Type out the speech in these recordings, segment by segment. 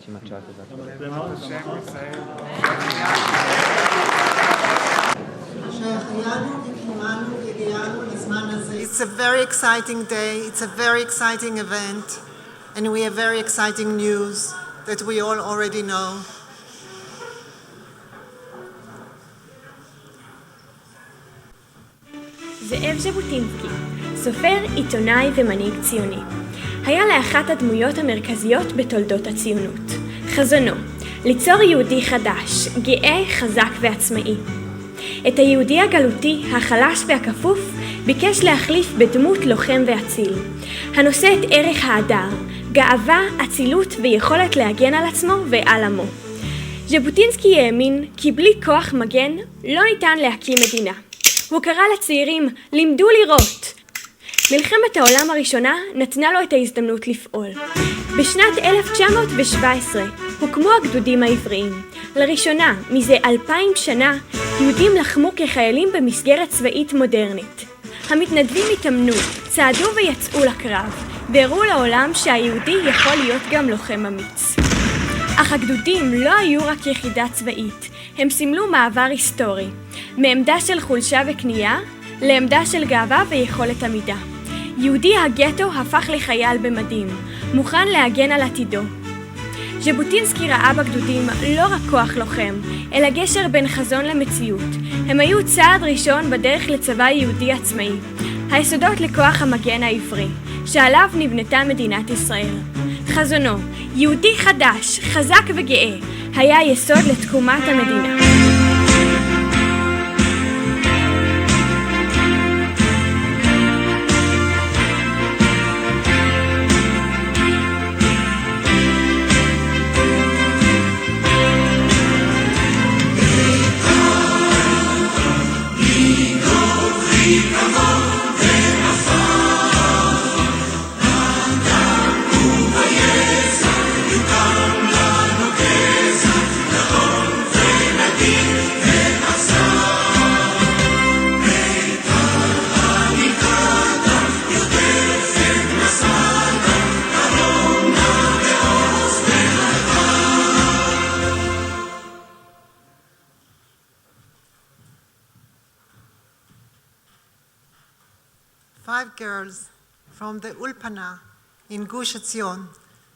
It's a very exciting day, it's a very exciting event, and we have very exciting news that we all already know. זאב ז'בוטינסקי, סופר, עיתונאי ומנהיג ציוני. היה לאחת הדמויות המרכזיות בתולדות הציונות. חזונו, ליצור יהודי חדש, גאה, חזק ועצמאי. את היהודי הגלותי, החלש והכפוף, ביקש להחליף בדמות לוחם ואציל, הנושא את ערך ההדר, גאווה, אצילות ויכולת להגן על עצמו ועל עמו. ז'בוטינסקי האמין כי בלי כוח מגן לא ניתן להקים מדינה. הוא קרא לצעירים, לימדו לירות. מלחמת העולם הראשונה נתנה לו את ההזדמנות לפעול. בשנת 1917 הוקמו הגדודים העבריים. לראשונה, מזה 2000 שנה, יהודים לחמו כחיילים במסגרת צבאית מודרנית. המתנדבים התאמנו, צעדו ויצאו לקרב, והראו לעולם שהיהודי יכול להיות גם לוחם אמיץ. אך הגדודים לא היו רק יחידה צבאית, הם סימלו מעבר היסטורי, מעמדה של חולשה וקנייה, לעמדה של גאווה ויכולת עמידה. יהודי הגטו הפך לחייל במדים, מוכן להגן על עתידו. ז'בוטינסקי ראה בגדודים לא רק כוח לוחם, אלא גשר בין חזון למציאות. הם היו צעד ראשון בדרך לצבא יהודי עצמאי, היסודות לכוח המגן העברי, שעליו נבנתה מדינת ישראל. חזונו, יהודי חדש, חזק וגאה, היה יסוד לתקומת המדינה. Five girls from the Ulpana in Gush Etzion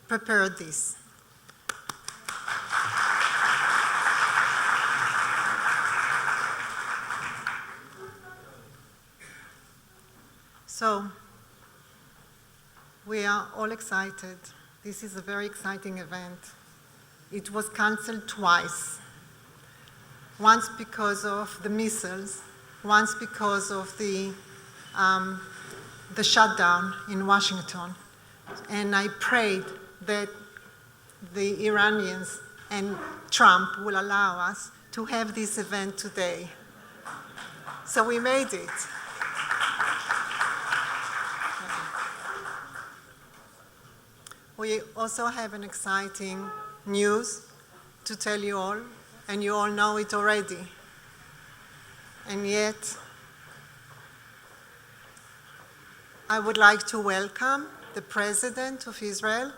prepared this. So, we are all excited. This is a very exciting event. It was cancelled twice. Once because of the missiles, once because of the shutdown in Washington. And I prayed that the Iranians and Trump will allow us to have this event today. So we made it. We also have an exciting news to tell you all, and you all know it already. And yet, I would like to welcome the President of Israel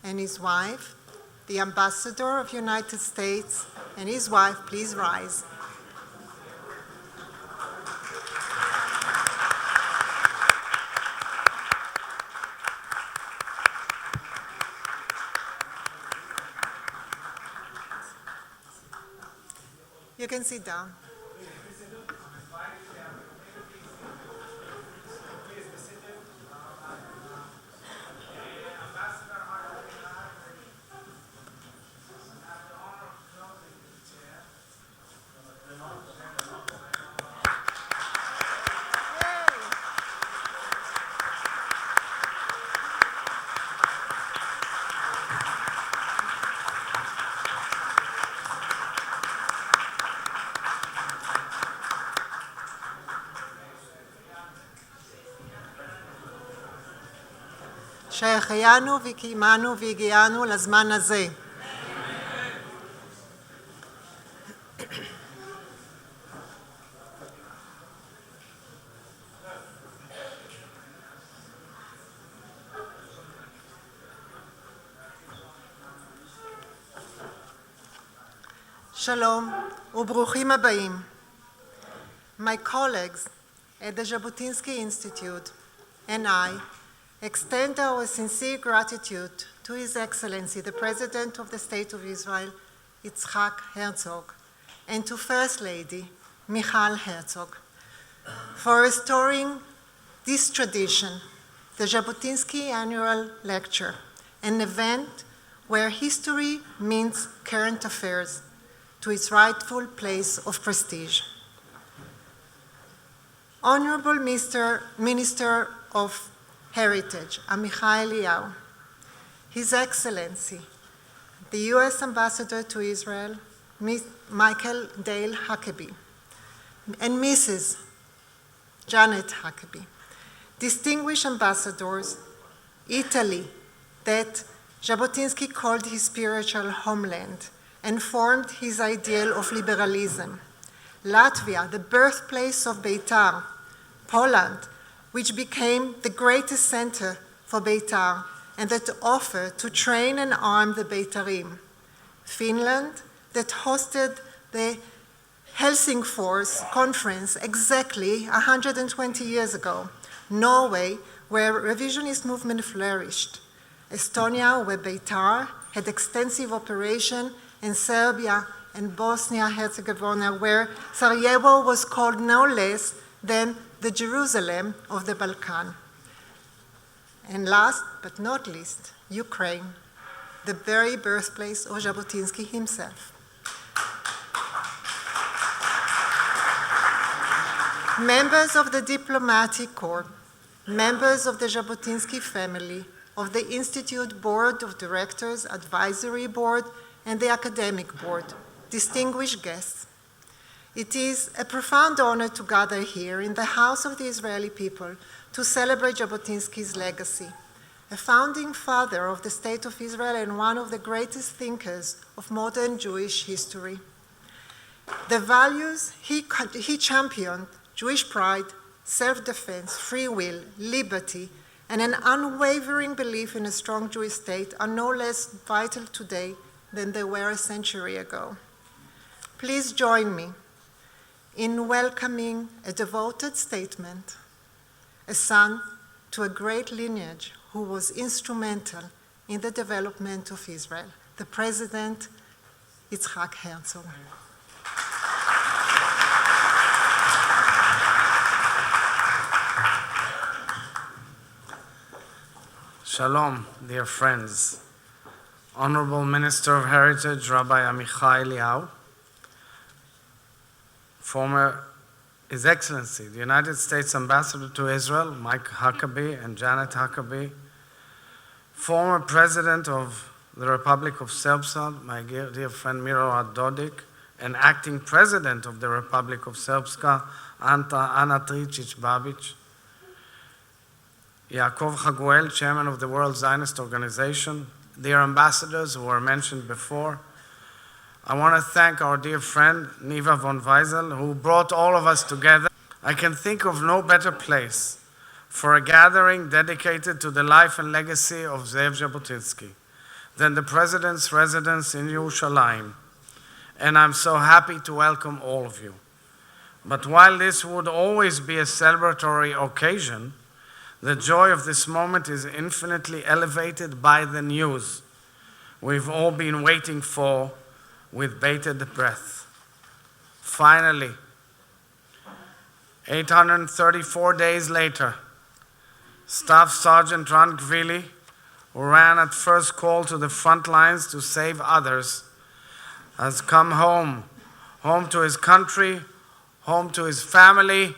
and his wife, the Ambassador of the United States and his wife. Please rise. You can sit down. שהחיינו וקיימנו והגיענו לזמן הזה. Shalom וברוכים הבאים. My colleagues at the Jabotinsky Institute and I extend our sincere gratitude to His Excellency, the President of the State of Israel, Yitzhak Herzog, and to First Lady, Michal Herzog, for restoring this tradition, the Jabotinsky Annual Lecture, an event where history meets current affairs to its rightful place of prestige. Honorable Minister of Heritage, Amichai Eliyahu, His Excellency, the U.S. Ambassador to Israel, Michael Dale Huckabee, and Mrs. Janet Huckabee, distinguished ambassadors, Italy, that Jabotinsky called his spiritual homeland and formed his ideal of liberalism, Latvia, the birthplace of Beitar, Poland, which became the greatest center for Beitar and that offered to train and arm the Beitarim, Finland, that hosted the Helsingfors Conference exactly 120 years ago, Norway, where revisionist movement flourished, Estonia, where Beitar had extensive operation, and Serbia and Bosnia-Herzegovina, where Sarajevo was called no less than the Jerusalem of the Balkan. And last but not least, Ukraine, the very birthplace of Jabotinsky himself. Members of the diplomatic corps, members of the Jabotinsky family, of the Institute Board of Directors, Advisory Board, and the Academic Board, distinguished guests. It is a profound honor to gather here in the house of the Israeli people to celebrate Jabotinsky's legacy, a founding father of the State of Israel and one of the greatest thinkers of modern Jewish history. The values he championed, Jewish pride, self-defense, free will, liberty, and an unwavering belief in a strong Jewish state are no less vital today than they were a century ago. Please join me in welcoming a devoted statement, a son to a great lineage who was instrumental in the development of Israel, the President Yitzhak Herzog. Shalom, dear friends. Honorable Minister of Heritage, Rabbi Amichai Eliyahu, former His Excellency, the United States Ambassador to Israel, Mike Huckabee and Janet Huckabee, former President of the Republic of Serbia, my dear friend Milorad Dodik, and acting President of the Republic of Serbia, Ana Tričić-Babić, Yaakov Haguel, Chairman of the World Zionist Organization, dear ambassadors who were mentioned before. I want to thank our dear friend, Niva von Weisel, who brought all of us together. I can think of no better place for a gathering dedicated to the life and legacy of Ze'ev Jabotinsky than the President's residence in Yerushalayim. And I'm so happy to welcome all of you. But while this would always be a celebratory occasion, the joy of this moment is infinitely elevated by the news we've all been waiting for with bated breath. Finally, 834 days later, Staff Sergeant Ran Gvili, who ran at first call to the front lines to save others, has come home, home to his country, home to his family,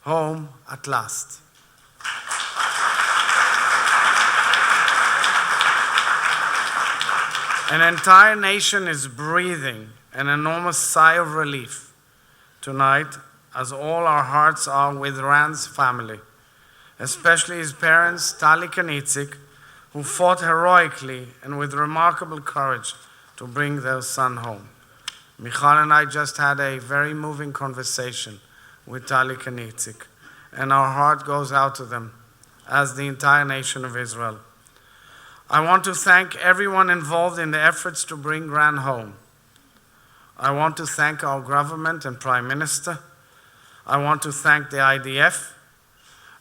home at last. An entire nation is breathing an enormous sigh of relief tonight, as all our hearts are with Ran's family, especially his parents, Talik and Itzik, who fought heroically and with remarkable courage to bring their son home. Michal and I just had a very moving conversation with Talik and Itzik, and our heart goes out to them, as the entire nation of Israel. I want to thank everyone involved in the efforts to bring Ran home. I want to thank our government and Prime Minister. I want to thank the IDF.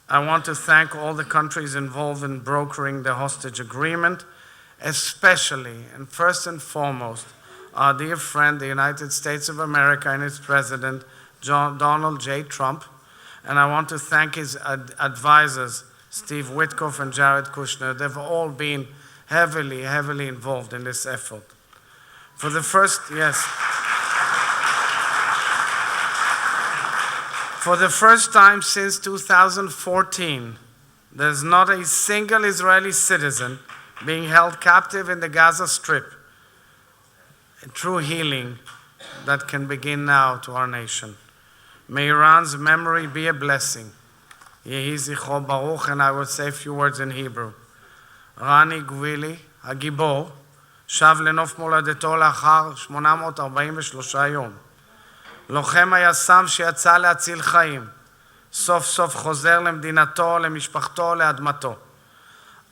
I want to thank all the countries involved in brokering the hostage agreement, especially and first and foremost, our dear friend, the United States of America and its President, Donald J. Trump. And I want to thank his advisors, Steve Witkoff and Jared Kushner. They've all been heavily involved in this effort. For the first time since 2014, there's not a single Israeli citizen being held captive in the Gaza Strip. A true healing that can begin now to our nation. May Iran's memory be a blessing. Yehi zichro baruch, and I will say a few words in Hebrew. Rani Gvili, הגibor, שב לנוף מולדתו לאחר 843 יום. לוחם היס"מ שיצא להציל חיים, סוף סוף חוזר למדינתו, למשפחתו, לאדמתו.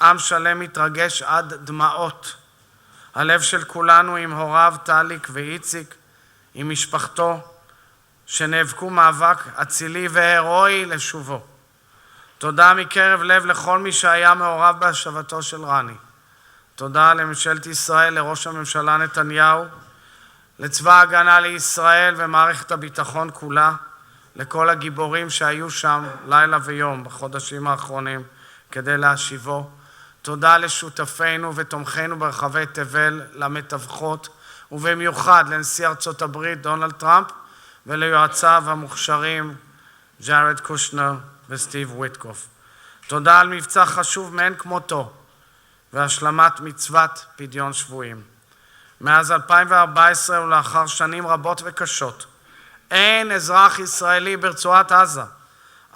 עם שלם מתרגש עד דמעות. הלב של כולנו עם הוריו טליק ואיציק, עם משפחתו, שנאבקו מאבק אצילי והירואי לשובו. תודה מקרב לב לכל מי שהיה מעורב בהשבתו של רני. תודה לממשלת ישראל, לראש הממשלה נתניהו, לצבא ההגנה לישראל ומערכת הביטחון כולה, לכל הגיבורים שהיו שם לילה ויום בחודשים האחרונים כדי להשיבו. תודה לשותפינו ותומכינו ברחבי תבל, למתווכות, ובמיוחד לנשיא ארצות הברית דונלד טראמפ וליועציו המוכשרים ג'ארד קושנר וסטיב וויטקוף. תודה על מבצע חשוב מאין כמותו והשלמת מצוות פדיון שבויים. מאז 2014 ולאחר שנים רבות וקשות, אין אזרח ישראלי ברצועת עזה.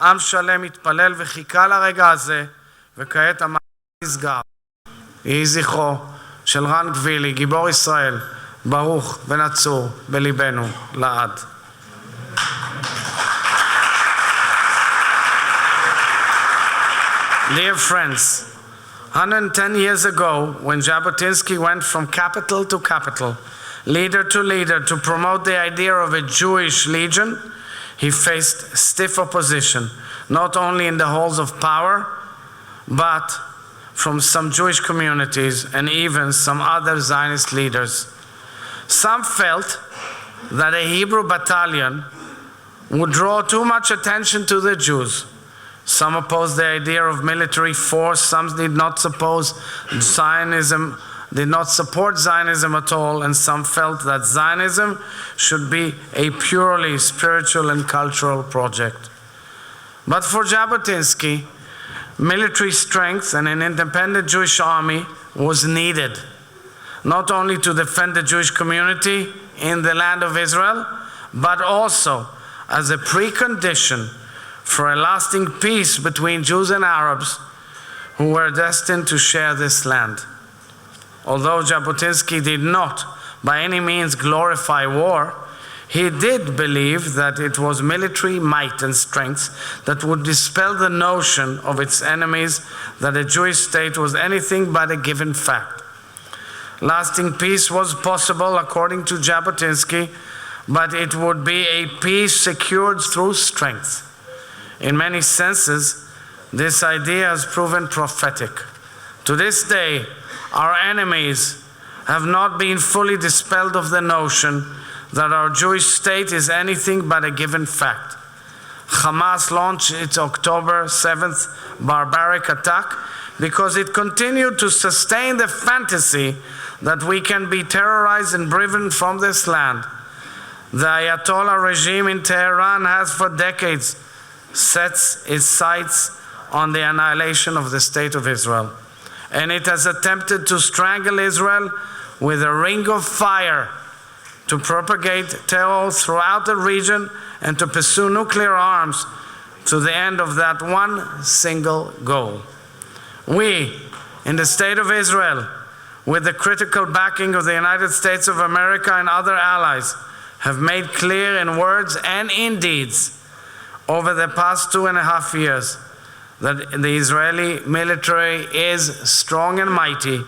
עם שלם התפלל וחיכה לרגע הזה, וכעת המעשה נסגר. יהי זכרו של רן גבילי, גיבור ישראל, ברוך ונצור בליבנו לעד. Dear friends, 110 years ago, when Jabotinsky went from capital to capital, leader to leader, to promote the idea of a Jewish legion, he faced stiff opposition, not only in the halls of power, but from some Jewish communities and even some other Zionist leaders. Some felt that a Hebrew battalion would draw too much attention to the Jews. Some opposed the idea of military force, some did not support Zionism at all, and some felt that Zionism should be a purely spiritual and cultural project. But for Jabotinsky, military strength and an independent Jewish army was needed, not only to defend the Jewish community in the land of Israel, but also as a precondition for a lasting peace between Jews and Arabs who were destined to share this land. Although Jabotinsky did not by any means glorify war, he did believe that it was military might and strength that would dispel the notion of its enemies that a Jewish state was anything but a given fact. Lasting peace was possible, according to Jabotinsky, but it would be a peace secured through strength. In many senses, this idea has proven prophetic. To this day, our enemies have not been fully dispelled of the notion that our Jewish state is anything but a given fact. Hamas launched its October 7th barbaric attack because it continued to sustain the fantasy that we can be terrorized and driven from this land. The Ayatollah regime in Tehran has for decades set its sights on the annihilation of the state of Israel, and it has attempted to strangle Israel with a ring of fire, to propagate terror throughout the region and to pursue nuclear arms to the end of that one single goal. We, in the state of Israel, with the critical backing of the United States of America and other allies, have made clear in words and in deeds over the past 2.5 years that the Israeli military is strong and mighty,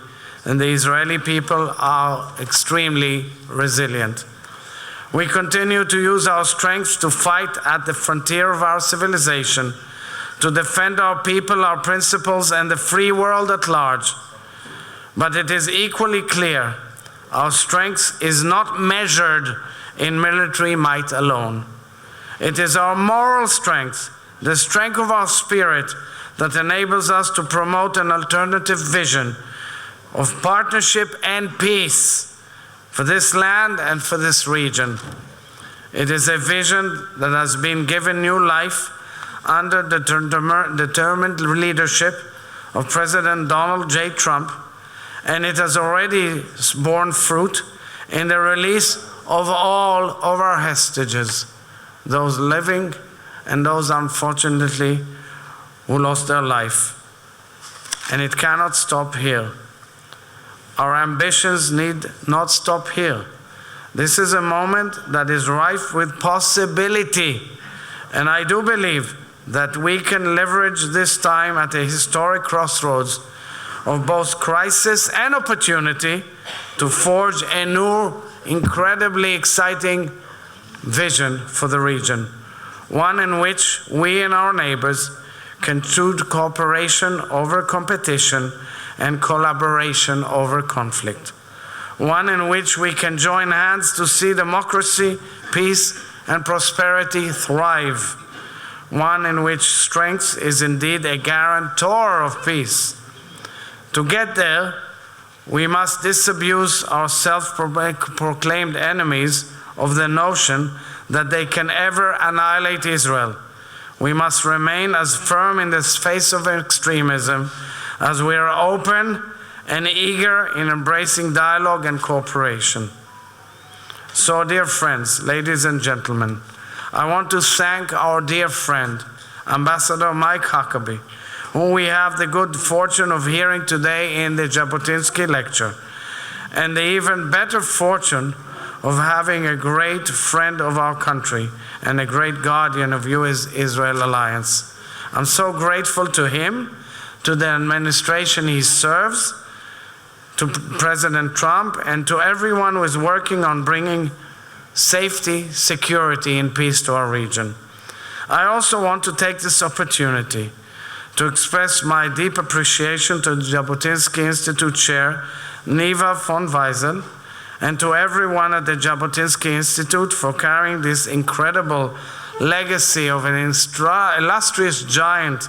and the Israeli people are extremely resilient. We continue to use our strength to fight at the frontier of our civilization, to defend our people, our principles, and the free world at large. But it is equally clear our strength is not measured in military might alone. It is our moral strength, the strength of our spirit, that enables us to promote an alternative vision of partnership and peace for this land and for this region. It is a vision that has been given new life under the determined leadership of President Donald J. Trump, and it has already borne fruit in the release of all of our hostages, those living and those, unfortunately, who lost their life. And it cannot stop here. Our ambitions need not stop here. This is a moment that is rife with possibility, and I do believe that we can leverage this time at a historic crossroads of both crisis and opportunity to forge a new, incredibly exciting vision for the region, one in which we and our neighbors can choose cooperation over competition and collaboration over conflict, one in which we can join hands to see democracy, peace, and prosperity thrive, one in which strength is indeed a guarantor of peace. To get there, we must disabuse our self-proclaimed enemies of the notion that they can ever annihilate Israel. We must remain as firm in the face of extremism as we are open and eager in embracing dialogue and cooperation. So, dear friends, ladies and gentlemen, I want to thank our dear friend, Ambassador Mike Huckabee, whom we have the good fortune of hearing today in the Jabotinsky lecture, and the even better fortune of having a great friend of our country and a great guardian of U.S.-Israel alliance. I'm so grateful to him, to the administration he serves, to President Trump, and to everyone who is working on bringing safety, security, and peace to our region. I also want to take this opportunity to express my deep appreciation to the Jabotinsky Institute Chair, Neva von Weizsäll, and to everyone at the Jabotinsky Institute for carrying this incredible legacy of an illustrious giant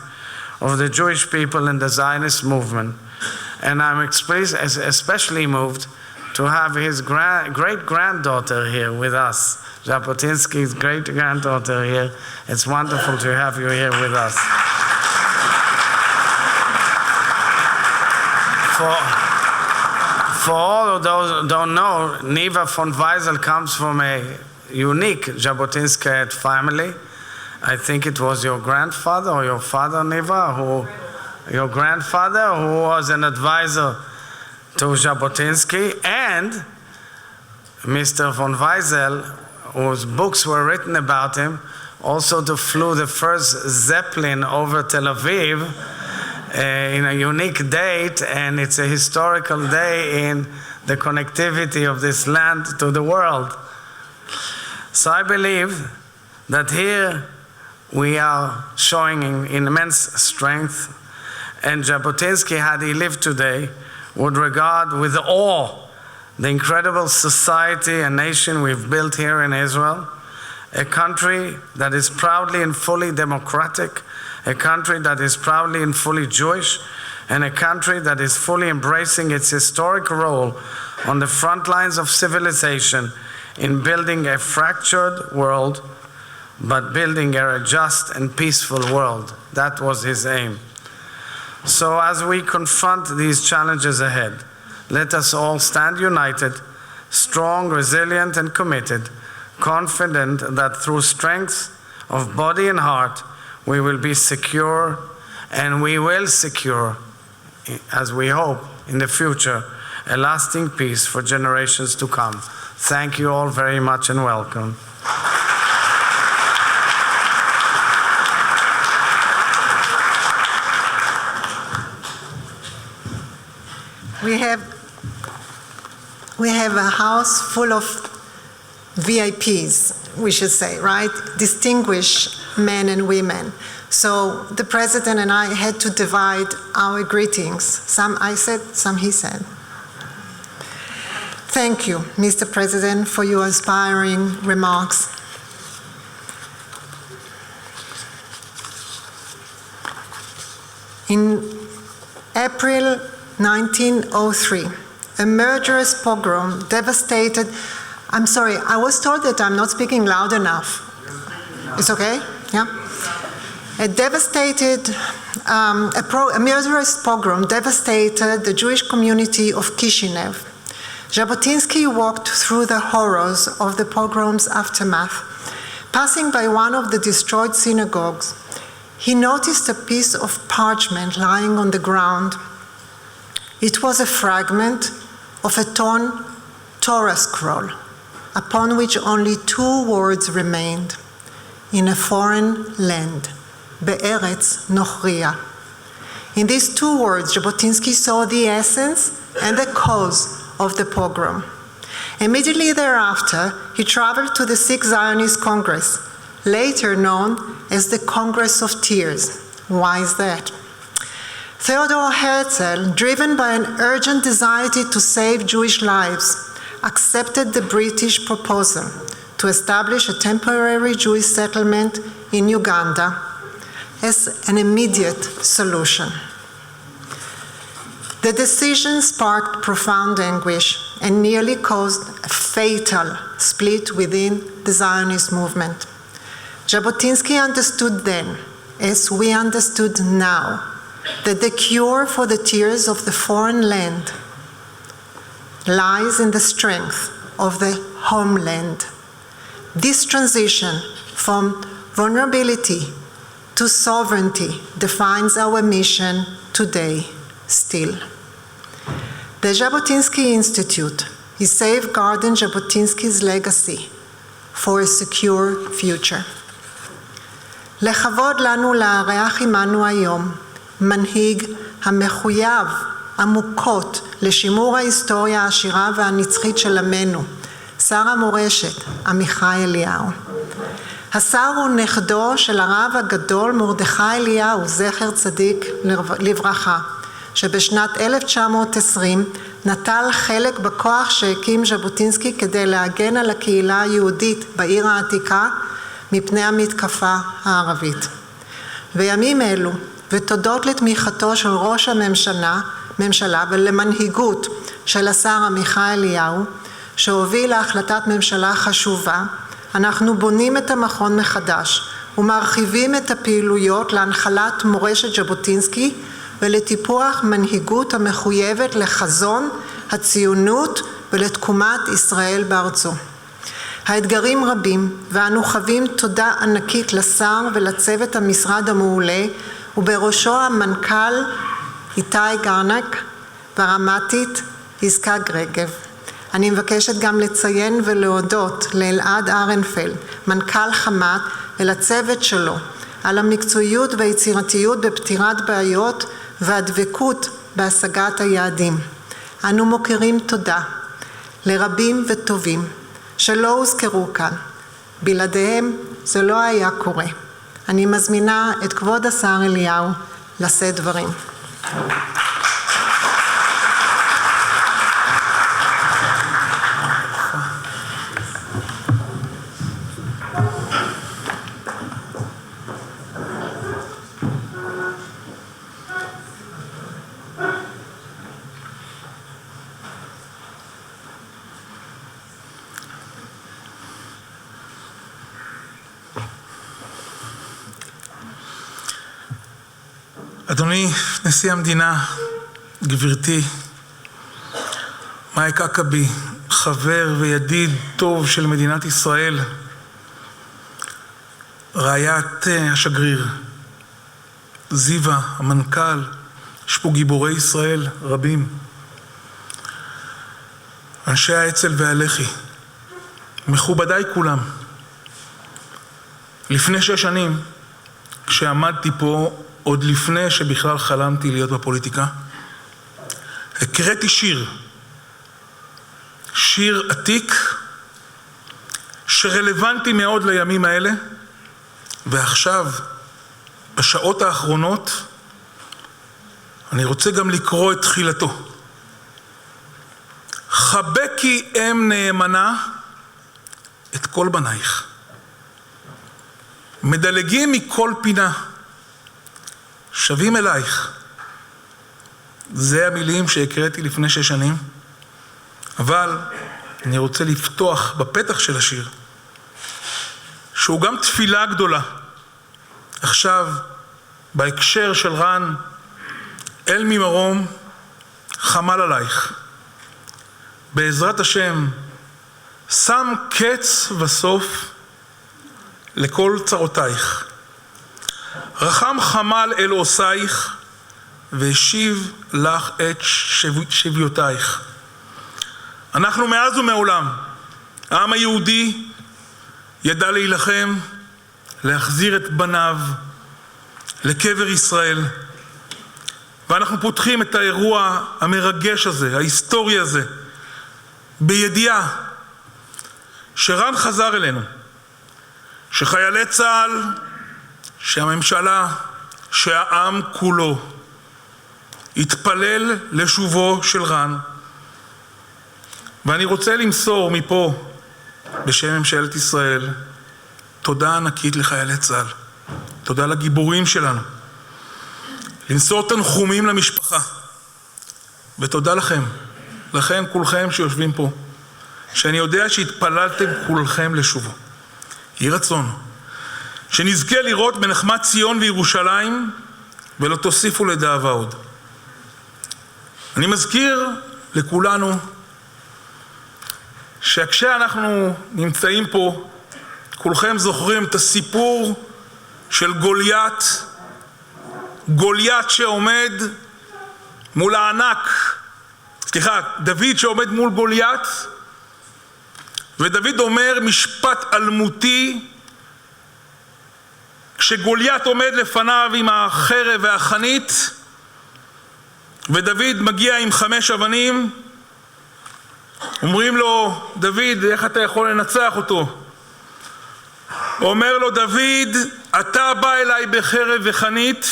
of the Jewish people and the Zionist movement. And I'm especially moved to have his great-granddaughter here with us, Jabotinsky's great-granddaughter here. It's wonderful to have you here with us. For all of those who don't know, Neva von Weizsäll comes from a unique Jabotinsky family. I think it was your grandfather or your father, Neva, your grandfather, who was an advisor to Jabotinsky, and Mr. von Weizsäll, whose books were written about him, also flew the first Zeppelin over Tel Aviv in a unique date, and it's a historical day in the connectivity of this land to the world. So I believe that here we are showing immense strength, and Jabotinsky, had he lived today, would regard with awe the incredible society and nation we've built here in Israel, a country that is proudly and fully democratic, a country that is proudly and fully Jewish, and a country that is fully embracing its historic role on the front lines of civilization in building a fractured world, but building a just and peaceful world. That was his aim. So as we confront these challenges ahead, let us all stand united, strong, resilient, and committed, confident that through strength of body and heart, we will be secure, and we will secure, as we hope, in the future, a lasting peace for generations to come. Thank you all very much and welcome. We have a house full of VIPs, we should say, right? Distinguished men and women. So the president and I had to divide our greetings. Some I said, some he said. Thank you, Mr. President, for your inspiring remarks. In April 1903, a murderous pogrom devastated. I'm sorry, I was told that I'm not speaking loud enough. It's okay? Yeah? A murderous pogrom devastated the Jewish community of Kishinev. Jabotinsky walked through the horrors of the pogrom's aftermath. Passing by one of the destroyed synagogues, he noticed a piece of parchment lying on the ground. It was a fragment of a torn Torah scroll, upon which only 2 words remained: in a foreign land, Be'eretz Nochriya. In these 2 words, Jabotinsky saw the essence and the cause of the pogrom. Immediately thereafter, he traveled to the Sikh Zionist Congress, later known as the Congress of Tears. Why is that? Theodor Herzl, driven by an urgent desire to save Jewish lives, accepted the British proposal to establish a temporary Jewish settlement in Uganda as an immediate solution. The decision sparked profound anguish and nearly caused a fatal split within the Zionist movement. Jabotinsky understood then, as we understood now, that the cure for the tears of the foreign land lies in the strength of the homeland. This transition from vulnerability to sovereignty defines our mission today still. The Jabotinsky Institute is safeguarding Jabotinsky's legacy for a secure future. לכבוד לנו לארח עמנו היום מנהיג המחויב עמוקות לשימור ההיסטוריה העשירה והנצחית של עמנו, שר המורשת עמיחי אליהו. השר הוא נכדו של הרב הגדול מרדכי אליהו, זכר צדיק לברכה, שבשנת 1920 נטל חלק בכוח שהקים ז'בוטינסקי כדי להגן על הקהילה היהודית בעיר העתיקה מפני המתקפה הערבית. בימים אלו, ותודות לתמיכתו של ראש הממשלה ולמנהיגות של השר עמיחי אליהו, שהוביל להחלטת ממשלה חשובה, אנחנו בונים את המכון מחדש ומרחיבים את הפעילויות להנחלת מורשת ז'בוטינסקי ולטיפוח מנהיגות המחויבת לחזון הציונות ולתקומת ישראל בארצו. האתגרים רבים ואנו חבים תודה ענקית לשר ולצוות המשרד המעולה ובראשו המנכ"ל איתי גרנק והרמ"טית יסכה גרגב. אני מבקשת גם לציין ולהודות לאלעד ארנפלד, מנכ"ל חמת ולצוות שלו על המקצועיות והיצירתיות בפתירת בעיות והדבקות בהשגת היעדים. אנו מוקירים תודה לרבים וטובים שלא הוזכרו כאן. בלעדיהם זה לא היה קורה. אני מזמינה את כבוד השר אליהו לשאת דברים. אדוני נשיא המדינה, גברתי, מייק הקבי, חבר וידיד טוב של מדינת ישראל, רעיית השגריר, זיווה, המנכ"ל, יש פה גיבורי ישראל רבים, אנשי האצ"ל והלח"י, מכובדיי כולם. לפני 6 שנים, כשעמדתי פה, עוד לפני שבכלל חלמתי להיות בפוליטיקה, הקראתי שיר עתיק שרלוונטי מאוד לימים האלה, ועכשיו, בשעות האחרונות, אני רוצה גם לקרוא את תחילתו. חבקי אם נאמנה את כל בנייך. מדלגים מכל פינה, שבים אלייך. זה המילים שהקראתי לפני 6 שנים, אבל אני רוצה לפתוח בפתח של השיר, שהוא גם תפילה גדולה. עכשיו, בהקשר של רן, אל ממרום חמל עלייך. בעזרת השם, שם קץ וסוף לכל צרותייך. רחם חמל אל עושייך, והשיב לך את שביותייך. אנחנו מאז ומעולם, העם היהודי ידע להילחם, להחזיר את בניו לקבר ישראל. ואנחנו פותחים את האירוע המרגש הזה, ההיסטורי הזה, בידיעה שרן חזר אלינו, שחיילי צה"ל, שהממשלה, שהעם כולו התפלל לשובו של רן. ואני רוצה למסור מפה, בשם ממשלת ישראל, תודה ענקית לחיילי צה"ל. תודה לגיבורים שלנו. למסור תנחומים למשפחה. ותודה לכם, לכם כולכם שיושבים פה, שאני יודע שהתפללתם כולכם לשובו. יהי רצון שנזכה לראות בנחמת ציון וירושלים, ולא תוסיפו לדאבה עוד. אני מזכיר לכולנו שכשאנחנו נמצאים פה, כולכם זוכרים את הסיפור של גוליית שעומד מול דוד שעומד מול גוליית, ודוד אומר משפט אלמותי, כשגוליית עומד לפניו עם החרב והחנית, ודוד מגיע עם 5 אבנים, אומרים לו, דוד, איך אתה יכול לנצח אותו? אומר לו דוד, אתה בא אליי בחרב וחנית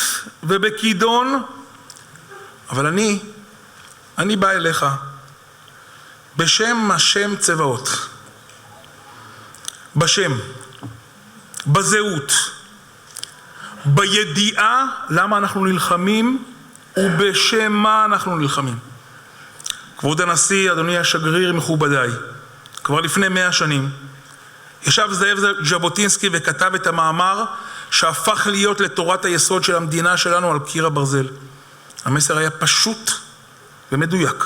ובכידון, אבל אני בא אליך בשם השם צבאות, בשם, בזהות, בידיעה למה אנחנו נלחמים ובשם מה אנחנו נלחמים. כבוד הנשיא, אדוני השגריר, מכובדיי, כבר לפני 100 שנים ישב זאב ז'בוטינסקי וכתב את המאמר שהפך להיות לתורת היסוד של המדינה שלנו על קיר הברזל. המסר היה פשוט ומדויק.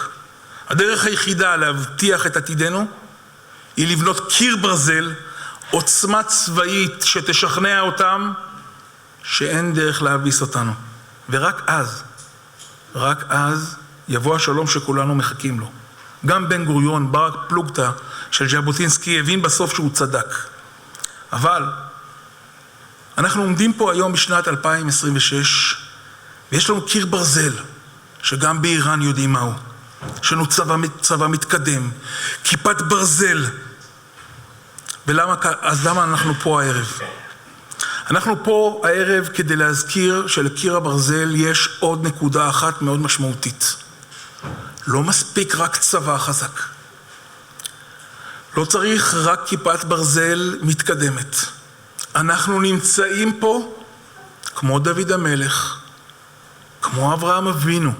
הדרך היחידה להבטיח את עתידנו היא לבנות קיר ברזל, עוצמה צבאית שתשכנע אותם שאין דרך להביס אותנו. ורק אז יבוא השלום שכולנו מחכים לו. גם בן גוריון, ברק פלוגתא של ז'בוטינסקי, הבין בסוף שהוא צדק. אבל אנחנו עומדים פה היום בשנת 2026, ויש לנו קיר ברזל, שגם באיראן יודעים מהו. יש לנו צבא מתקדם, כיפת ברזל. אז למה אנחנו פה הערב? אנחנו פה הערב כדי להזכיר שלקיר הברזל יש עוד נקודה אחת מאוד משמעותית. לא מספיק רק צבא חזק. לא צריך רק כיפת ברזל מתקדמת. אנחנו נמצאים פה כמו דוד המלך, כמו אברהם אבינו,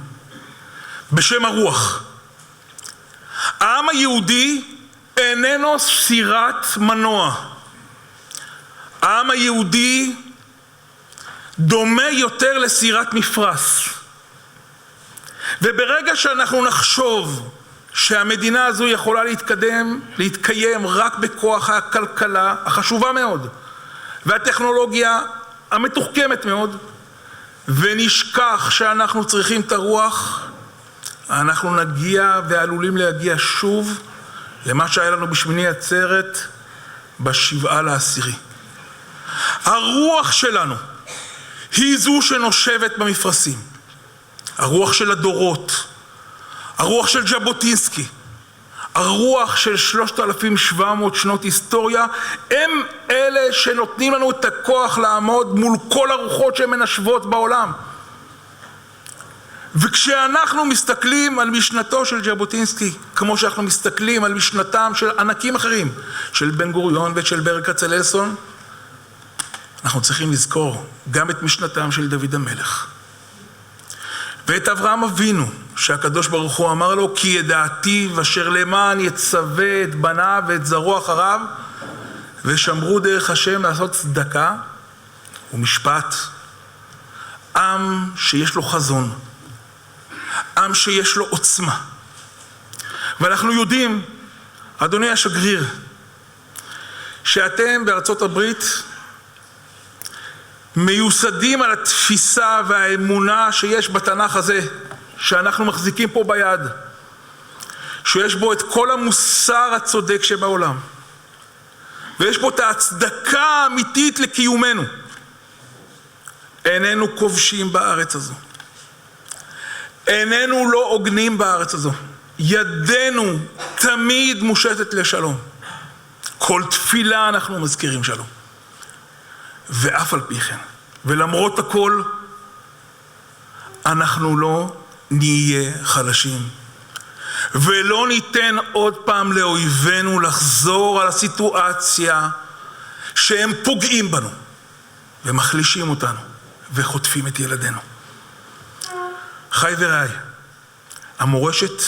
בשם הרוח. העם היהודי איננו סירת מנוע. העם היהודי דומה יותר לסירת מפרש. וברגע שאנחנו נחשוב שהמדינה הזו יכולה להתקיים רק בכוח הכלכלה החשובה מאוד, והטכנולוגיה המתוחכמת מאוד, ונשכח שאנחנו צריכים את הרוח, אנחנו נגיע ועלולים להגיע שוב למה שהיה לנו בשמיני עצרת ב7/10. הרוח שלנו היא זו שנושבת במפרשים. הרוח של הדורות, הרוח של ז'בוטינסקי, הרוח של 3,700 שנות היסטוריה, הם אלה שנותנים לנו את הכוח לעמוד מול כל הרוחות שמנשבות בעולם. וכשאנחנו מסתכלים על משנתו של ז'בוטינסקי, כמו שאנחנו מסתכלים על משנתם של ענקים אחרים, של בן גוריון ושל ברל כצנלסון, אנחנו צריכים לזכור גם את משנתם של דוד המלך. ואת אברהם אבינו, שהקדוש ברוך הוא אמר לו, כי ידעתי ואשר למען יצווה את בניו ואת זרעו אחריו, ושמרו דרך השם לעשות צדקה ומשפט. עם שיש לו חזון, עם שיש לו עוצמה. ואנחנו יודעים, אדוני השגריר, שאתם בארצות הברית מיוסדים על התפיסה והאמונה שיש בתנ"ך הזה, שאנחנו מחזיקים פה ביד, שיש בו את כל המוסר הצודק שבעולם, ויש בו את ההצדקה האמיתית לקיומנו. איננו כובשים בארץ הזו, איננו לא עוגנים בארץ הזו, ידנו תמיד מושטת לשלום. כל תפילה אנחנו מזכירים שלום. ואף על פי כן, ולמרות הכל, אנחנו לא נהיה חלשים. ולא ניתן עוד פעם לאויבינו לחזור על הסיטואציה שהם פוגעים בנו, ומחלישים אותנו, וחוטפים את ילדינו. חי ורעי, המורשת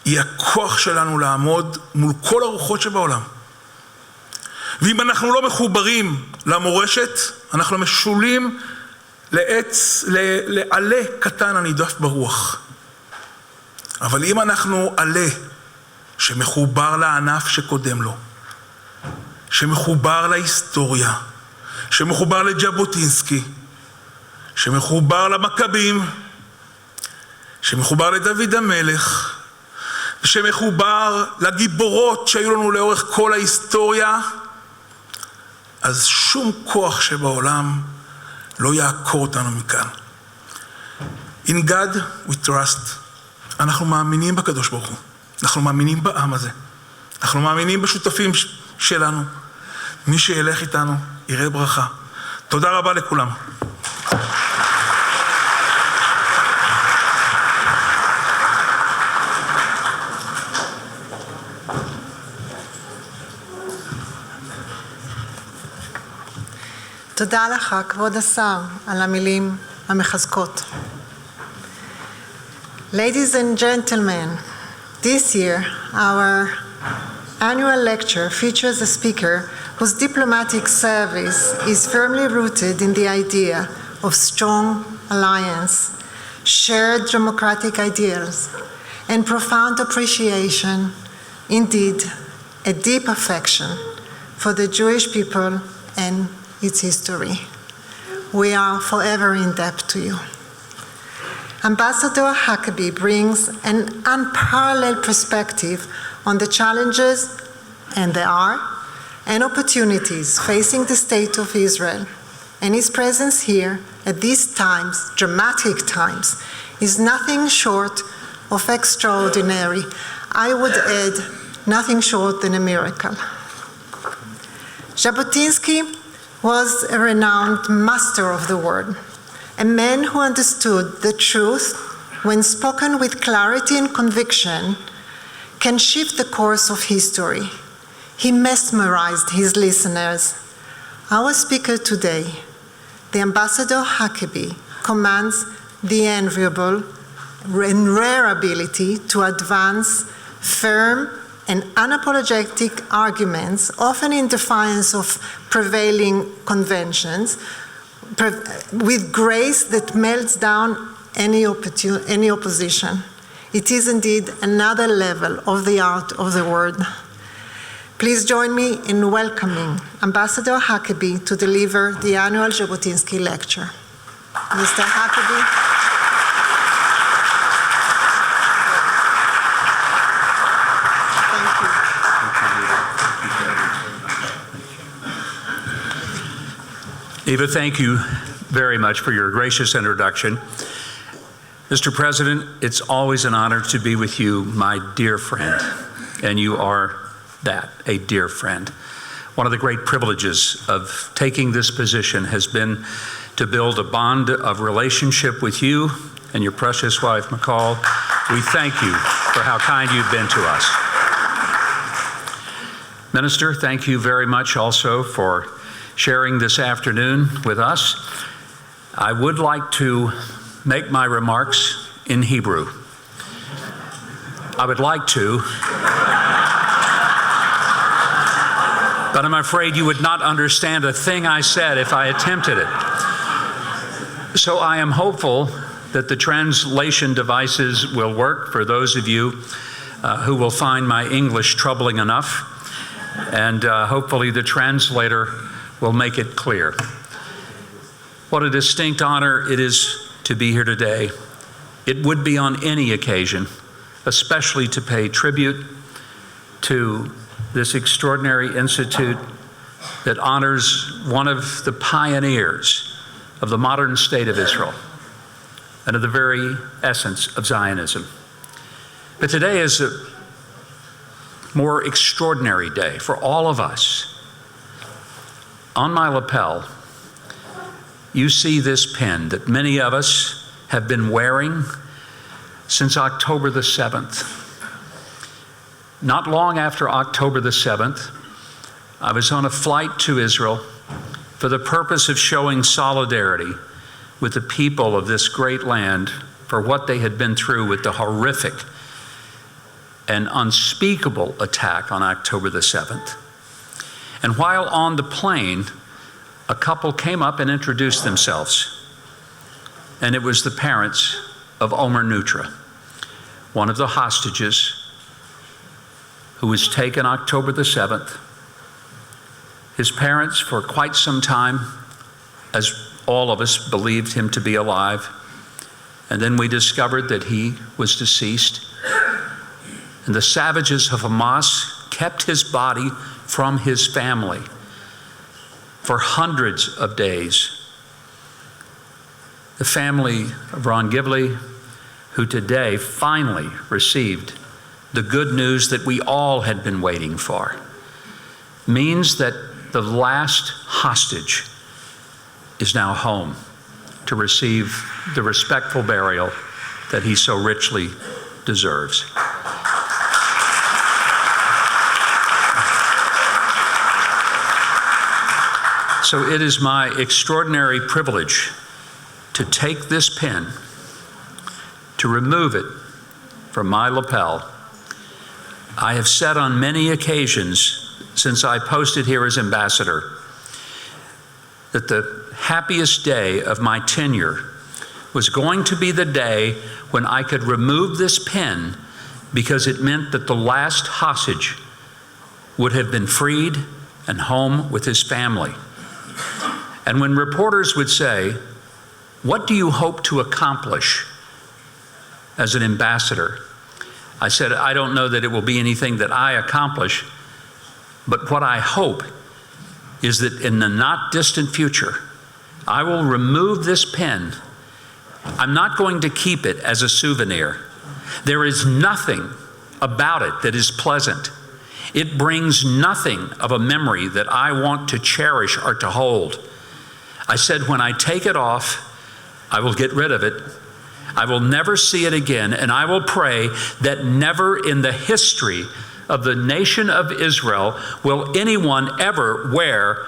היא הכוח שלנו לעמוד מול כל הרוחות שבעולם. ואם אנחנו לא מחוברים למורשת, אנחנו משולים לעלה קטן הנידף ברוח. אבל אם אנחנו עלה שמחובר לענף שקודם לו, שמחובר להיסטוריה, שמחובר לג'בוטינסקי, שמחובר למכבים, שמחובר לדוד המלך, שמחובר לגיבורות שהיו לנו לאורך כל ההיסטוריה, אז שום כוח שבעולם לא יעקור אותנו מכאן. In God we trust. אנחנו מאמינים בקדוש ברוך הוא. אנחנו מאמינים בעם הזה. אנחנו מאמינים בשותפים שלנו. מי שילך איתנו יראה ברכה. תודה רבה לכולם. תודה לך, כבוד השר, על המילים המחזקות. Ladies and gentlemen, this year our annual lecture features a speaker whose diplomatic service is firmly rooted in the idea of strong alliance, shared democratic ideals, and profound appreciation, indeed a deep affection for the Jewish people and its history. We are forever in debt to you. Ambassador Huckabee brings an unparalleled perspective on the challenges, and there are, and opportunities facing the state of Israel. And his presence here at these times, dramatic times, is nothing short of extraordinary. I would add, nothing short than a miracle. Jabotinsky was a renowned master of the word, a man who understood the truth when spoken with clarity and conviction can shift the course of history. He mesmerized his listeners. Our speaker today, the Ambassador Huckabee, commands the enviable and rare ability to advance firm and unapologetic arguments, often in defiance of prevailing conventions, with grace that melts down any opposition. It is indeed another level of the art of the word. Please join me in welcoming Ambassador Huckabee to deliver the annual Jabotinsky Lecture. Mr. Huckabee. Eva, thank you very much for your gracious introduction. Mr. President, it's always an honor to be with you, my dear friend. and you are that, a dear friend. One of the great privileges of taking this position has been to build a bond of relationship with you and your precious wife, McCall. We thank you for how kind you've been to us. Minister, thank you very much also for sharing this afternoon with us. I would like to make my remarks in Hebrew. I would like to, but I'm afraid you would not understand a thing I said if I attempted it. So I am hopeful that the translation devices will work for those of you who will find my English troubling enough, and hopefully the translator will make it clear. What a distinct honor it is to be here today. It would be on any occasion, especially to pay tribute to this extraordinary institute that honors one of the pioneers of the modern state of Israel and of the very essence of Zionism. But today is a more extraordinary day for all of us. On my lapel, you see this pin that many of us have been wearing since October the 7th. Not long after October the 7th, I was on a flight to Israel for the purpose of showing solidarity with the people of this great land for what they had been through with the horrific and unspeakable attack on October the 7th. And while on the plane, a couple came up and introduced themselves. And it was the parents of Omer Nutra, one of the hostages who was taken October the 7th. His parents, for quite some time, as all of us believed him to be alive, and then we discovered that he was deceased. And the savages of Hamas kept his body from his family for hundreds of days. The family of Ron Gvili, who today finally received the good news that we all had been waiting for, means that the last hostage is now home to receive the respectful burial that he so richly deserves. So it is my extraordinary privilege to take this pin, to remove it from my lapel. I have said on many occasions since I posted here as ambassador that the happiest day of my tenure was going to be the day when I could remove this pin, because it meant that the last hostage would have been freed and home with his family. And when reporters would say, "What do you hope to accomplish as an ambassador?" I said, "I don't know that it will be anything that I accomplish, but what I hope is that in the not distant future, I will remove this pin. I'm not going to keep it as a souvenir. There is nothing about it that is pleasant. It brings nothing of a memory that I want to cherish or to hold. I said, when I take it off, I will get rid of it. I will never see it again, and I will pray that never in the history of the nation of Israel will anyone ever wear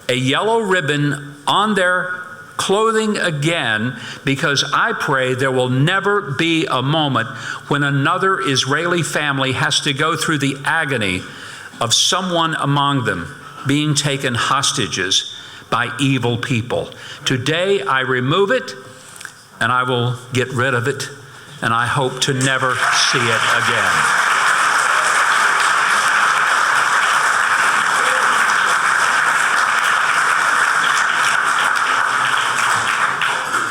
a yellow ribbon on their clothing again, because I pray there will never be a moment when another Israeli family has to go through the agony of someone among them being taken hostages by evil people. Today I remove it, and I will get rid of it, and I hope to never see it again.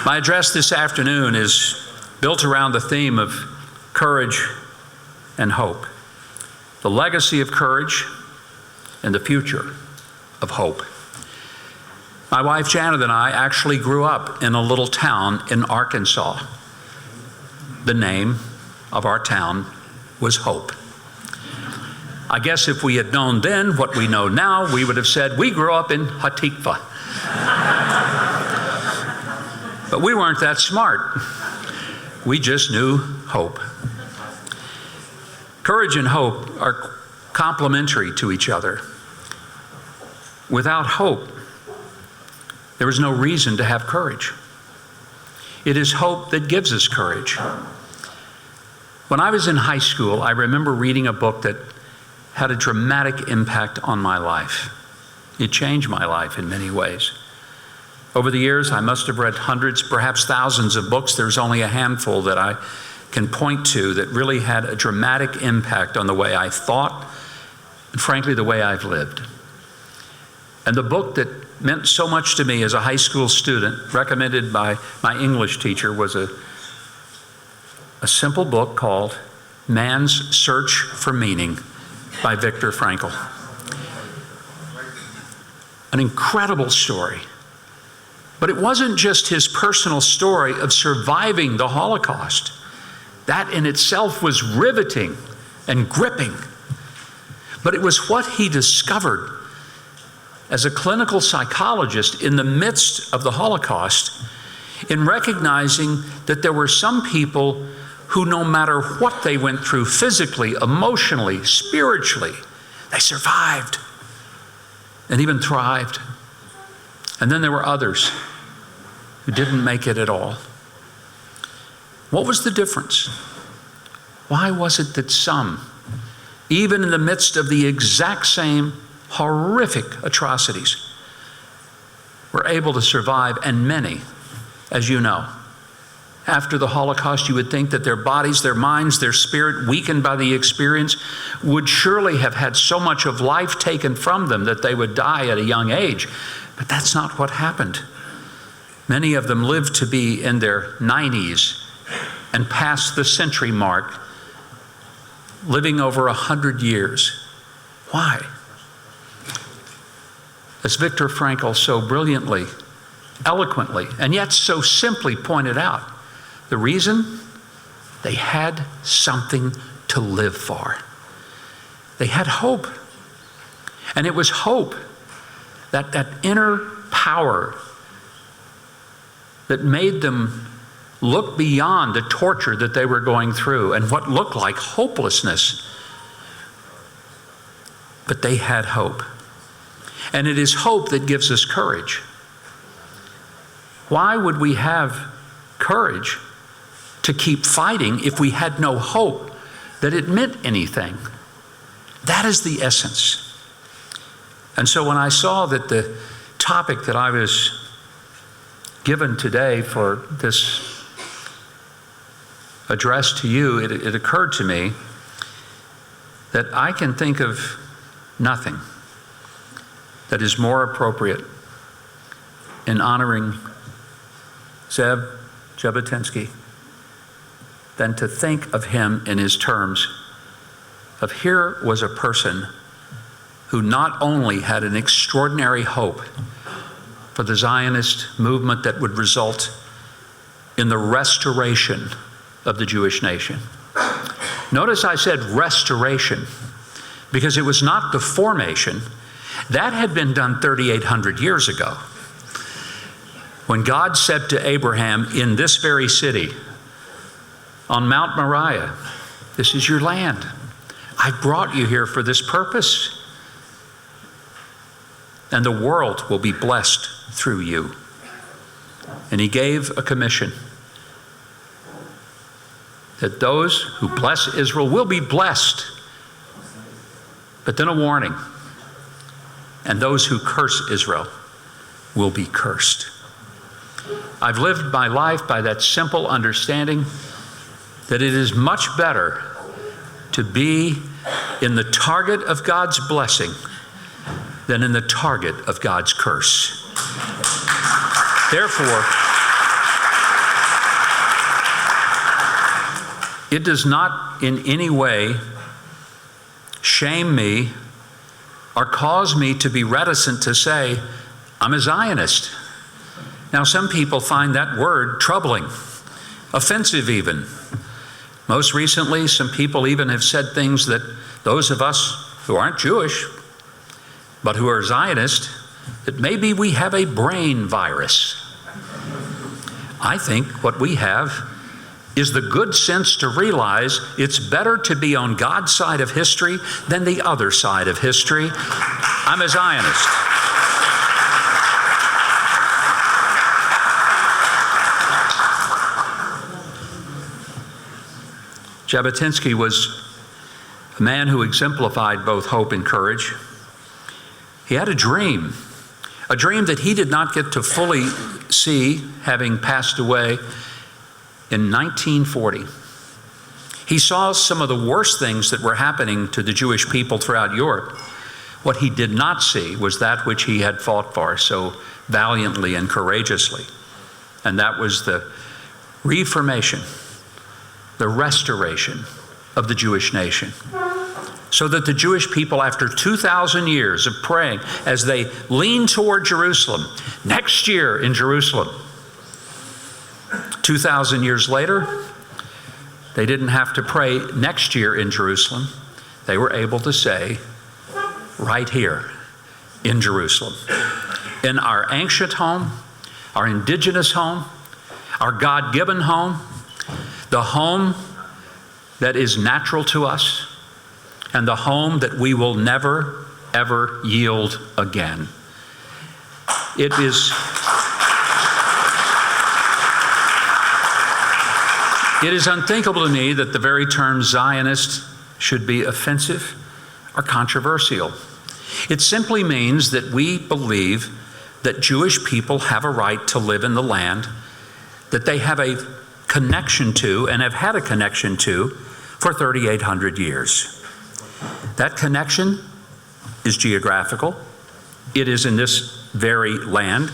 My address this afternoon is built around the theme of courage and hope, the legacy of courage and the future of hope. My wife Janet and I actually grew up in a little town in Arkansas. The name of our town was Hope. I guess if we had known then what we know now, we would have said, we grew up in Hatikva. But we weren't that smart. We just knew hope. Courage and hope are complementary to each other. Without hope, there is no reason to have courage. It is hope that gives us courage. When I was in high school, I remember reading a book that had a dramatic impact on my life. It changed my life in many ways. Over the years, I must have read hundreds, perhaps thousands of books. There's only a handful that I can point to that really had a dramatic impact on the way I thought and, frankly, the way I've lived. And the book that meant so much to me as a high school student, recommended by my English teacher, was a simple book called Man's Search for Meaning by Viktor Frankl. An incredible story. But it wasn't just his personal story of surviving the Holocaust. That in itself was riveting and gripping. But it was what he discovered as a clinical psychologist in the midst of the Holocaust, in recognizing that there were some people who, no matter what they went through physically, emotionally, spiritually, they survived and even thrived. And then there were others who didn't make it at all. What was the difference? Why was it that some, even in the midst of the exact same horrific atrocities, were able to survive, and many, as you know, after the Holocaust, you would think that their bodies, their minds, their spirit, weakened by the experience, would surely have had so much of life taken from them that they would die at a young age. But that's not what happened. Many of them lived to be in their 90s and past the century mark, living over 100 years. Why? As Viktor Frankl so brilliantly, eloquently, and yet so simply pointed out, the reason? They had something to live for. They had hope. And it was hope, that inner power that made them look beyond the torture that they were going through and what looked like hopelessness. But they had hope. And it is hope that gives us courage. Why would we have courage to keep fighting if we had no hope that it meant anything? That is the essence. And so when I saw that the topic that I was given today for this address to you, it occurred to me that I can think of nothing that is more appropriate in honoring Ze'ev Jabotinsky than to think of him in his terms of here was a person who not only had an extraordinary hope for the Zionist movement that would result in the restoration of the Jewish nation. Notice I said restoration, because it was not the formation. That had been done 3,800 years ago. When God said to Abraham in this very city, on Mount Moriah, this is your land. I brought you here for this purpose. And the world will be blessed through you. And he gave a commission that those who bless Israel will be blessed. But then a warning. And those who curse Israel will be cursed. I've lived my life by that simple understanding that it is much better to be in the target of God's blessing than in the target of God's curse. Therefore, it does not in any way shame me or cause me to be reticent to say, I'm a Zionist. Now, some people find that word troubling, offensive even. Most recently, some people even have said things that those of us who aren't Jewish, but who are Zionist, that maybe we have a brain virus. I think what we have is the good sense to realize it's better to be on God's side of history than the other side of history. I'm a Zionist. Jabotinsky was a man who exemplified both hope and courage. He had a dream that he did not get to fully see, having passed away in 1940. He saw some of the worst things that were happening to the Jewish people throughout Europe. What he did not see was that which he had fought for so valiantly and courageously, and that was the reformation, the restoration of the Jewish nation, so that the Jewish people, after 2,000 years of praying, as they lean toward Jerusalem, next year in Jerusalem, 2,000 years later, they didn't have to pray next year in Jerusalem. They were able to say, right here in Jerusalem, in our ancient home, our indigenous home, our God-given home, the home that is natural to us, and the home that we will never, ever yield again. It is unthinkable to me that the very term Zionist should be offensive or controversial. It simply means that we believe that Jewish people have a right to live in the land that they have a connection to and have had a connection to for 3,800 years. That connection is geographical. It is in this very land.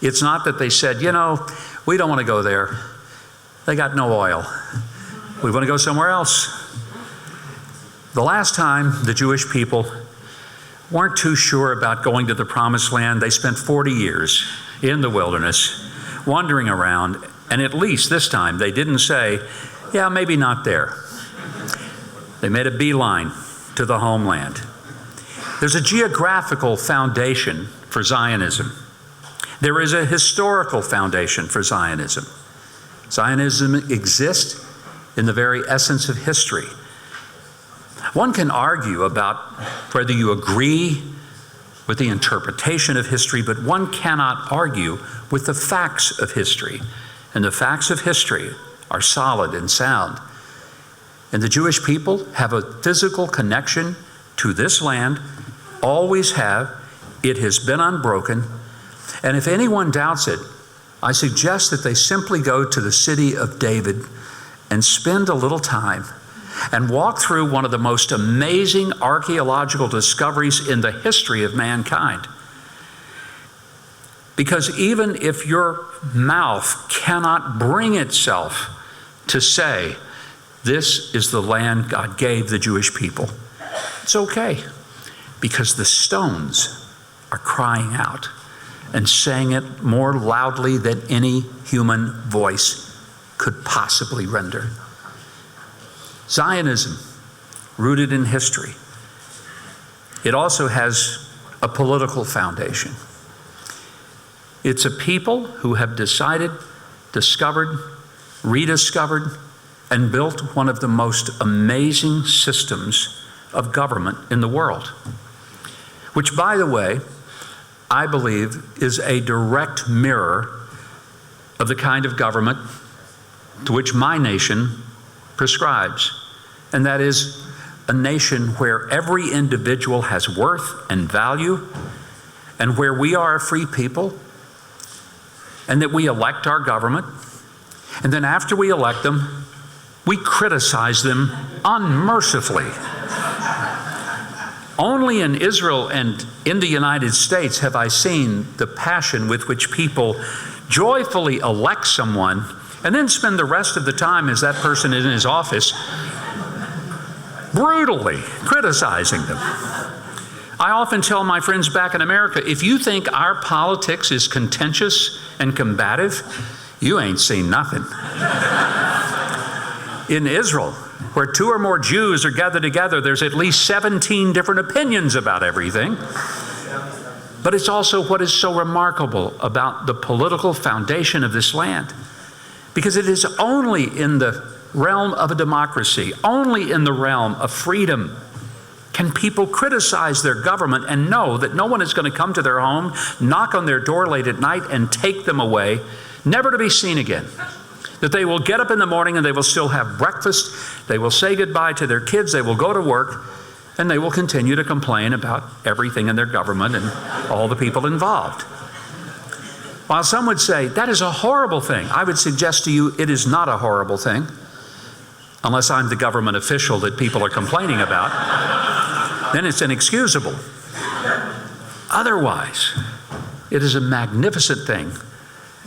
It's not that they said, you know, we don't want to go there. They got no oil. We want to go somewhere else. The last time the Jewish people weren't too sure about going to the Promised Land, they spent 40 years in the wilderness, wandering around, and at least this time they didn't say, yeah, maybe not there. They made a beeline to the homeland. There's a geographical foundation for Zionism. There is a historical foundation for Zionism. Zionism exists in the very essence of history. One can argue about whether you agree with the interpretation of history, but one cannot argue with the facts of history. And the facts of history are solid and sound. And the Jewish people have a physical connection to this land, always have. It has been unbroken. And if anyone doubts it, I suggest that they simply go to the city of David and spend a little time and walk through one of the most amazing archaeological discoveries in the history of mankind. Because even if your mouth cannot bring itself to say, this is the land God gave the Jewish people, it's okay, because the stones are crying out and saying it more loudly than any human voice could possibly render. Zionism, rooted in history, it also has a political foundation. It's a people who have decided, discovered, rediscovered, and built one of the most amazing systems of government in the world, which, by the way, I believe is a direct mirror of the kind of government to which my nation prescribes, and that is a nation where every individual has worth and value, and where we are a free people, and that we elect our government, and then after we elect them, we criticize them unmercifully. Only in Israel and in the United States have I seen the passion with which people joyfully elect someone and then spend the rest of the time as that person is in his office brutally criticizing them. I often tell my friends back in America, if you think our politics is contentious and combative, you ain't seen nothing. In Israel, where 2 or more Jews are gathered together, there's at least 17 different opinions about everything. But it's also what is so remarkable about the political foundation of this land. Because it is only in the realm of a democracy, only in the realm of freedom, can people criticize their government and know that no one is going to come to their home, knock on their door late at night, and take them away, never to be seen again. That they will get up in the morning and they will still have breakfast, they will say goodbye to their kids, they will go to work, and they will continue to complain about everything in their government and all the people involved. While some would say, that is a horrible thing, I would suggest to you it is not a horrible thing, unless I'm the government official that people are complaining about. Then it's inexcusable. Otherwise, it is a magnificent thing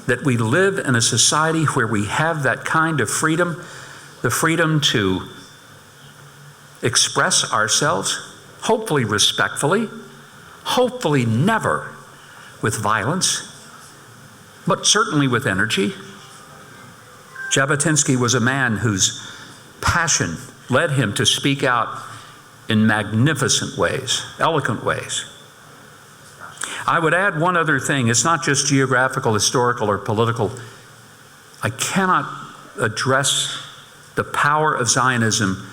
that we live in a society where we have that kind of freedom, the freedom to express ourselves, hopefully respectfully, hopefully never with violence, but certainly with energy. Jabotinsky was a man whose passion led him to speak out in magnificent ways, eloquent ways. I would add one other thing. It's not just geographical, historical, or political. I cannot address the power of Zionism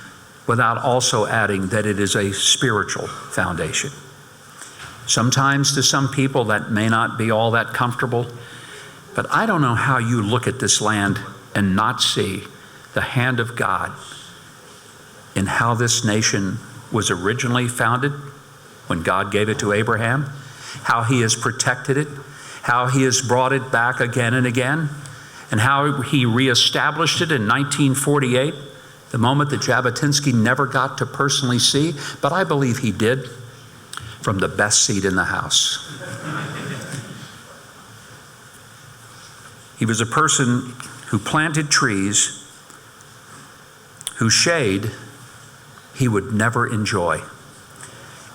without also adding that it is a spiritual foundation. Sometimes to some people that may not be all that comfortable, but I don't know how you look at this land and not see the hand of God in how this nation was originally founded when God gave it to Abraham, how he has protected it, how he has brought it back again and again, and how he reestablished it in 1948, the moment that Jabotinsky never got to personally see, but I believe he did from the best seat in the house. He was a person who planted trees whose shade he would never enjoy.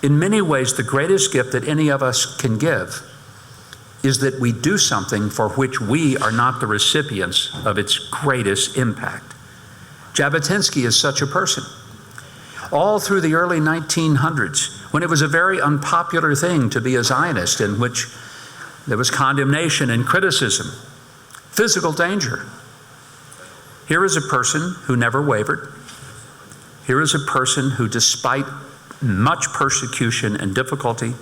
In many ways, the greatest gift that any of us can give is that we do something for which we are not the recipients of its greatest impact. Jabotinsky is such a person. All through the early 1900s, when it was a very unpopular thing to be a Zionist, in which there was condemnation and criticism, physical danger, here is a person who never wavered. Here is a person who, despite much persecution and difficulty,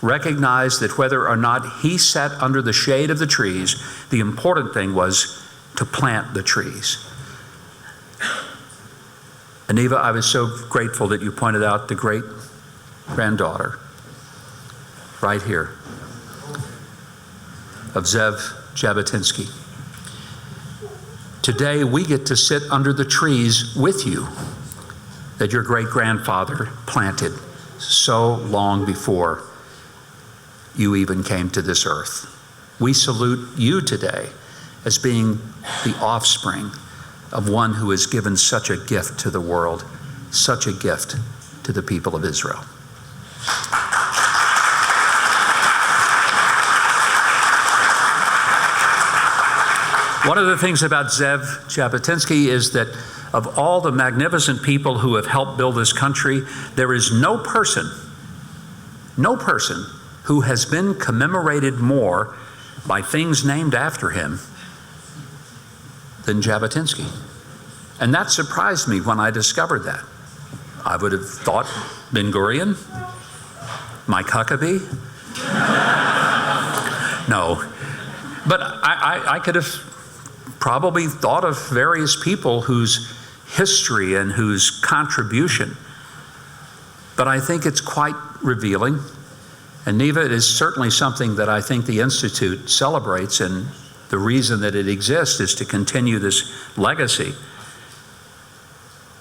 recognized that whether or not he sat under the shade of the trees, the important thing was to plant the trees. Aniva, I was so grateful that you pointed out the great granddaughter right here of Ze'ev Jabotinsky. Today we get to sit under the trees with you that your great-grandfather planted so long before you even came to this earth. We salute you today as being the offspring of one who has given such a gift to the world, such a gift to the people of Israel. One of the things about Ze'ev Jabotinsky is that of all the magnificent people who have helped build this country, there is no person who has been commemorated more by things named after him than Jabotinsky. And that surprised me when I discovered that. I would have thought Ben Gurion, Mike Huckabee. No. But I could have probably thought of various people whose history and whose contribution. But I think it's quite revealing. And Neva, it is certainly something that I think the Institute celebrates, and the reason that it exists is to continue this legacy.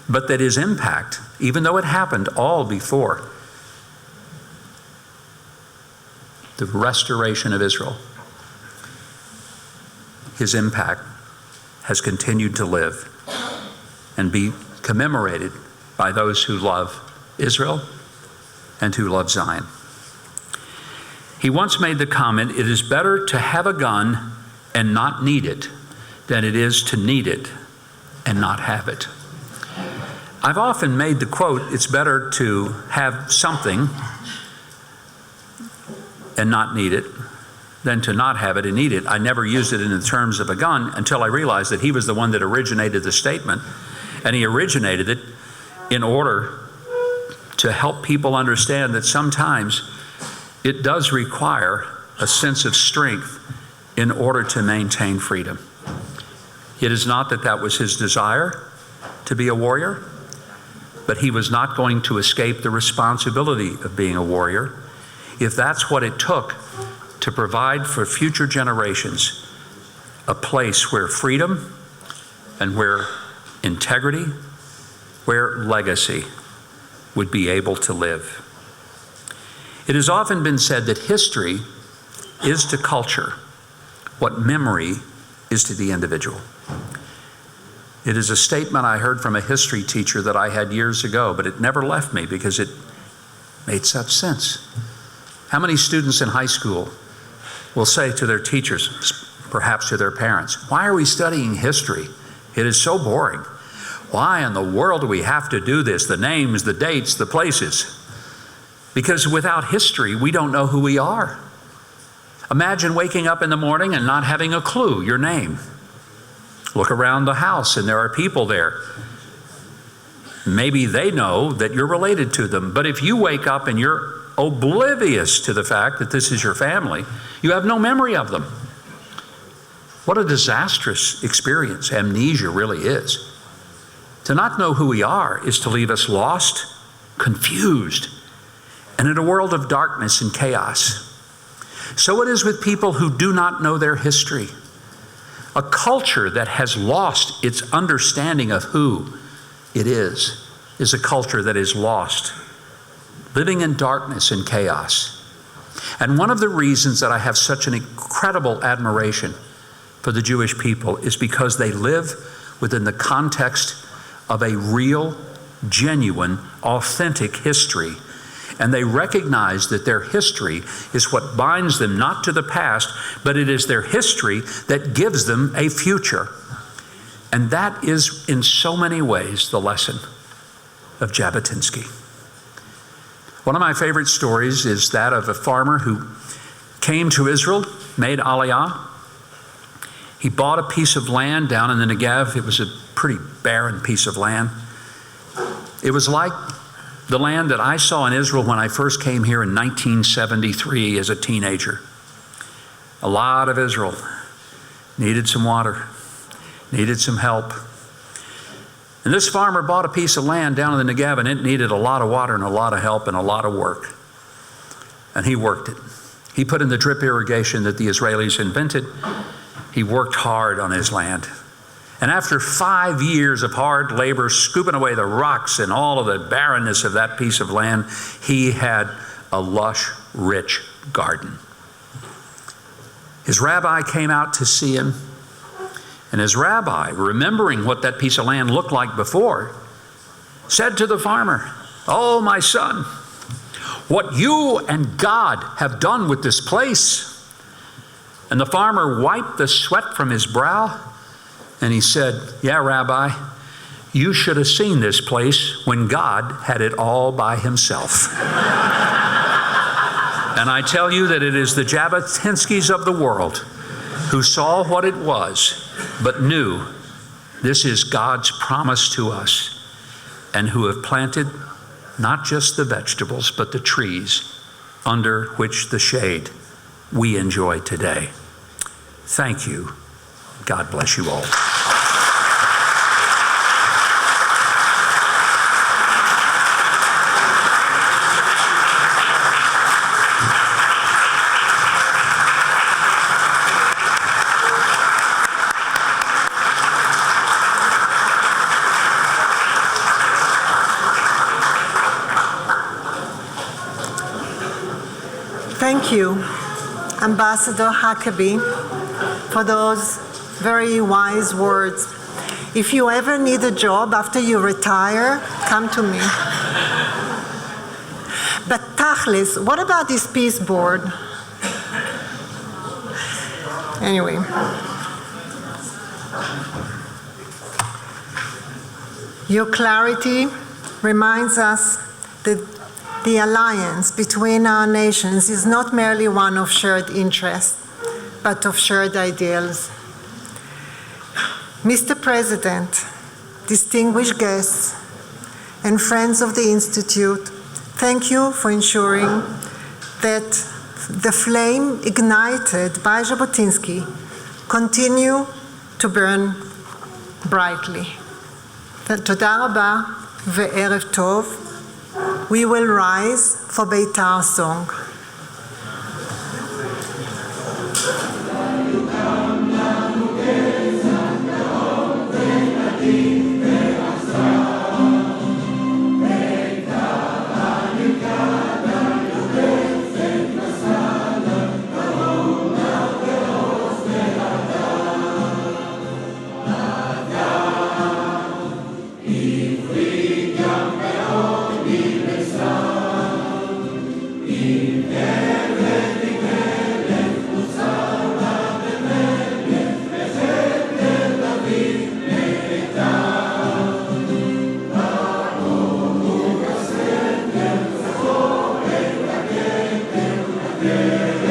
But that his impact, even though it happened all before the restoration of Israel, his impact has continued to live and be commemorated by those who love Israel and who love Zion. He once made the comment, "It is better to have a gun and not need it than it is to need it and not have it. I've often made the quote, it's better to have something and not need it than to not have it and need it. I never used it in the terms of a gun until I realized that he was the one that originated the statement, and he originated it in order to help people understand that sometimes it does require a sense of strength in order to maintain freedom. It is not that that was his desire to be a warrior, but he was not going to escape the responsibility of being a warrior if that's what it took to provide for future generations a place where freedom and where integrity, where legacy would be able to live. It has often been said that history is to culture what memory is to the individual. It is a statement I heard from a history teacher that I had years ago, but it never left me because it made such sense. How many students in high school will say to their teachers, perhaps to their parents, why are we studying history? It is so boring. Why in the world do we have to do this? The names, the dates, the places. Because without history, we don't know who we are. Imagine waking up in the morning and not having a clue your name. Look around the house and there are people there. Maybe they know that you're related to them, but if you wake up and you're oblivious to the fact that this is your family, you have no memory of them. What a disastrous experience amnesia really is. To not know who we are is to leave us lost, confused, and in a world of darkness and chaos. So it is with people who do not know their history. A culture that has lost its understanding of who it is a culture that is lost, living in darkness and chaos. And one of the reasons that I have such an incredible admiration for the Jewish people is because they live within the context of a real, genuine, authentic history. And they recognize that their history is what binds them not to the past, but it is their history that gives them a future. And that is, in so many ways, the lesson of Jabotinsky. One of my favorite stories is that of a farmer who came to Israel, made Aliyah. He bought a piece of land down in the Negev. It was a pretty barren piece of land. It was like the land that I saw in Israel when I first came here in 1973 as a teenager. A lot of Israel needed some water, needed some help. And this farmer bought a piece of land down in the Negev, and it needed a lot of water and a lot of help and a lot of work. And he worked it. He put in the drip irrigation that the Israelis invented. He worked hard on his land. And after 5 years of hard labor, scooping away the rocks and all of the barrenness of that piece of land, he had a lush, rich garden. His rabbi came out to see him, and his rabbi, remembering what that piece of land looked like before, said to the farmer, "Oh, my son, what you and God have done with this place." And the farmer wiped the sweat from his brow, and he said, "Yeah, Rabbi, you should have seen this place when God had it all by himself." And I tell you that it is the Jabotinskys of the world who saw what it was, but knew this is God's promise to us, and who have planted not just the vegetables, but the trees under which the shade we enjoy today. Thank you. God bless you all. Thank you, Ambassador Huckabee, for those very wise words. If you ever need a job after you retire, come to me. But Tachlis, what about this peace board? Anyway. Your clarity reminds us that the alliance between our nations is not merely one of shared interests, but of shared ideals. Mr. President, distinguished guests, and friends of the Institute, thank you for ensuring that the flame ignited by Jabotinsky continue to burn brightly. תודה רבה וערב טוב. We will rise for Beitar song. Yeah.